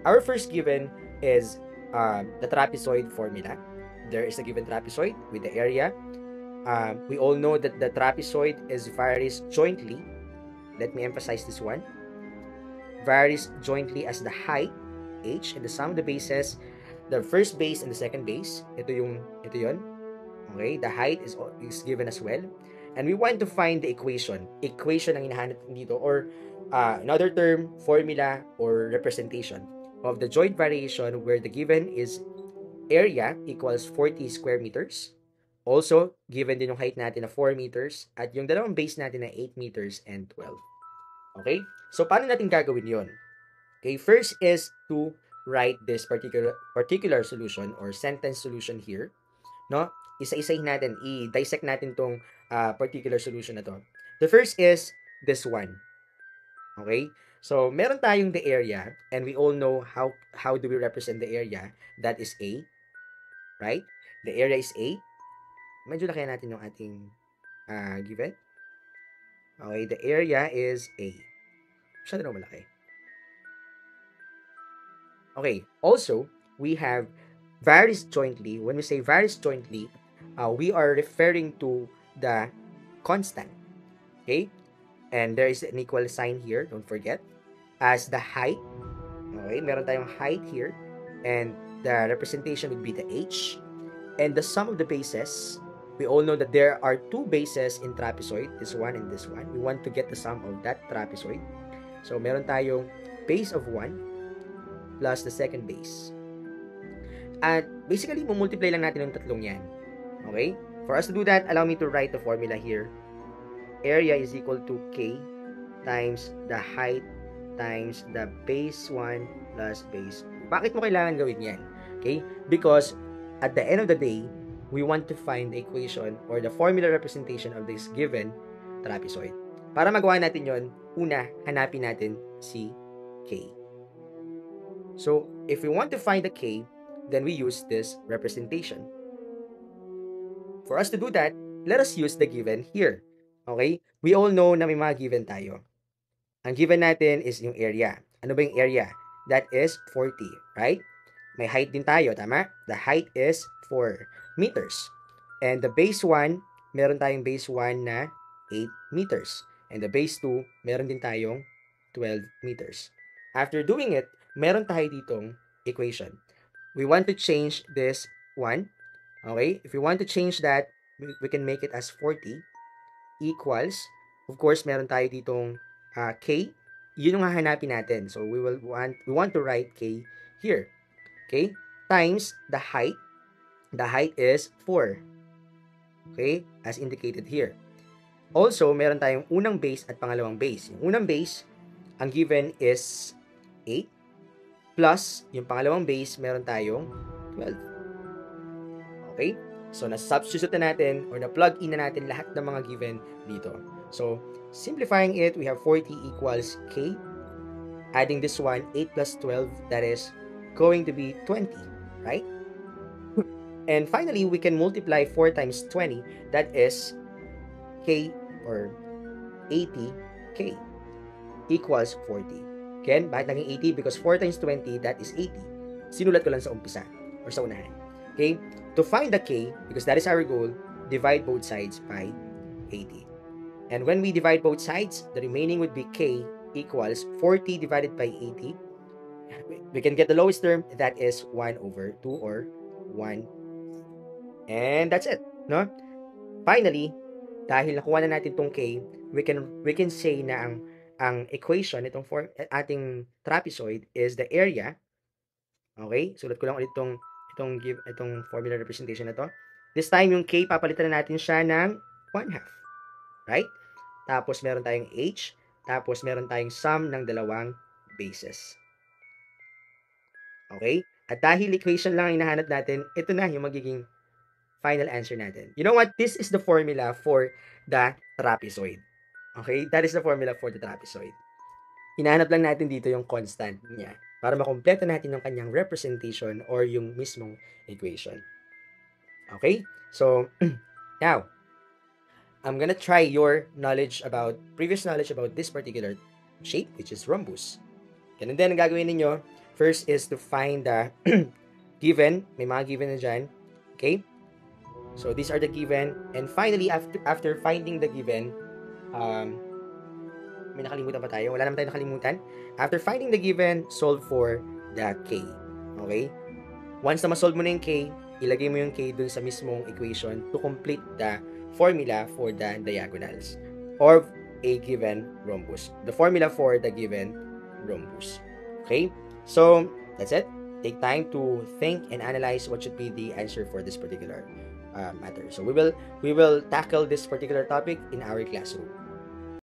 our first given is the trapezoid formula. There is a given trapezoid with the area. We all know that the trapezoid varies jointly. Let me emphasize this one. Varies jointly as the height, h, and the sum of the bases, the first base and the second base. Ito yun. Okay, the height is given as well. And we want to find the equation. Equation ang hinahanap dito, or another term, formula or representation of the joint variation where the given is area equals 40 square meters. Also, given din yung height natin na 4 meters at yung dalawang base natin na 8 meters and 12. Okay? So, paano natin gagawin yon? Okay, first is to write this particular solution or sentence solution here. No? Isa-isahin natin, i-dissect natin tong particular solution na to. The first is this one. Okay? So, meron tayong the area and we all know how do we represent the area. That is A. Right? The area is A. Medyo laki natin yung ating given. Okay, the area is A. Masyado na malaki. Okay, also, we have varies jointly. When we say varies jointly, we are referring to the constant. Okay? And there is an equal sign here, don't forget. As the height. Okay, meron tayong height here. And the representation would be the h. And the sum of the bases, we all know that there are two bases in trapezoid, this one and this one. We want to get the sum of that trapezoid. So, meron tayong base of 1 plus the second base. At basically, multiply lang natin yung tatlong yan. Okay? For us to do that, allow me to write the formula here. Area is equal to K times the height times the base 1 plus base 2. Bakit mo kailangan gawin yan? Okay? Because at the end of the day, we want to find the equation or the formula representation of this given trapezoid. Para magawa natin yon, una, hanapin natin si K. So, if we want to find the K, then we use this representation. For us to do that, let us use the given here. Okay? We all know na may mga given tayo. Ang given natin is yung area. Ano ba yung area? That is 40, right? May height din tayo, tama? The height is 4 meters. And the base 1, meron tayong base 1 na 8 meters. And the base 2, meron din tayong 12 meters. After doing it, meron tayo ditong equation. We want to change this 1. Okay? If we want to change that, we can make it as 40 equals, of course, meron tayo ditong K. Yun yung hahanapin natin. So, we want to write K here. Okay? Times the height. The height is 4. Okay? As indicated here. Also, meron tayong unang base at pangalawang base. Yung unang base, ang given is 8. Plus, yung pangalawang base, meron tayong 12. Okay? So, na-substitute na natin or na-plug in na natin lahat ng mga given dito. So, simplifying it, we have 40 equals K. Adding this one, 8 plus 12, that is going to be 20, right? And finally, we can multiply 4 times 20, that is K or 80K equals 40. Again, bakit naging 80? Because 4 times 20, that is 80. Sinulat ko lang sa umpisa or sa unahan. Okay? To find the K, because that is our goal, divide both sides by 80. And when we divide both sides, the remaining would be K equals 40 divided by 80. We can get the lowest term, that is 1 over 2 or 1. And that's it. No? Finally, dahil nakuha na natin tong K, we can say na ang equation itong ating trapezoid is the area. Okay? Sulat ko lang ulit itong formula representation na to. This time, yung K, papalitan na natin siya ng 1/2. Right? Tapos, meron tayong H. Tapos, meron tayong sum ng dalawang bases. Okay? At dahil equation lang ang hinahanap natin, ito na yung magiging final answer natin. You know what? This is the formula for the trapezoid. Okay? That is the formula for the trapezoid. Hinahanap lang natin dito yung constant niya para makompleto natin yung kanyang representation or yung mismong equation. Okay? So, now, I'm gonna try your previous knowledge about this particular shape, which is rhombus. Ganun din ang gagawin ninyo First is to find the given. May mga given na dyan. Okay? So, these are the given. And finally, after finding the given, may nakalimutan pa tayo. Wala naman tayo nakalimutan. After finding the given, solve for the k. Okay? Once na ma-solve mo na yung k, ilagay mo yung k dun sa mismong equation to complete the formula for the diagonals or a given rhombus. The formula for the given rhombus. Okay? So, that's it. Take time to think and analyze what should be the answer for this particular matter. So, we will tackle this particular topic in our classroom.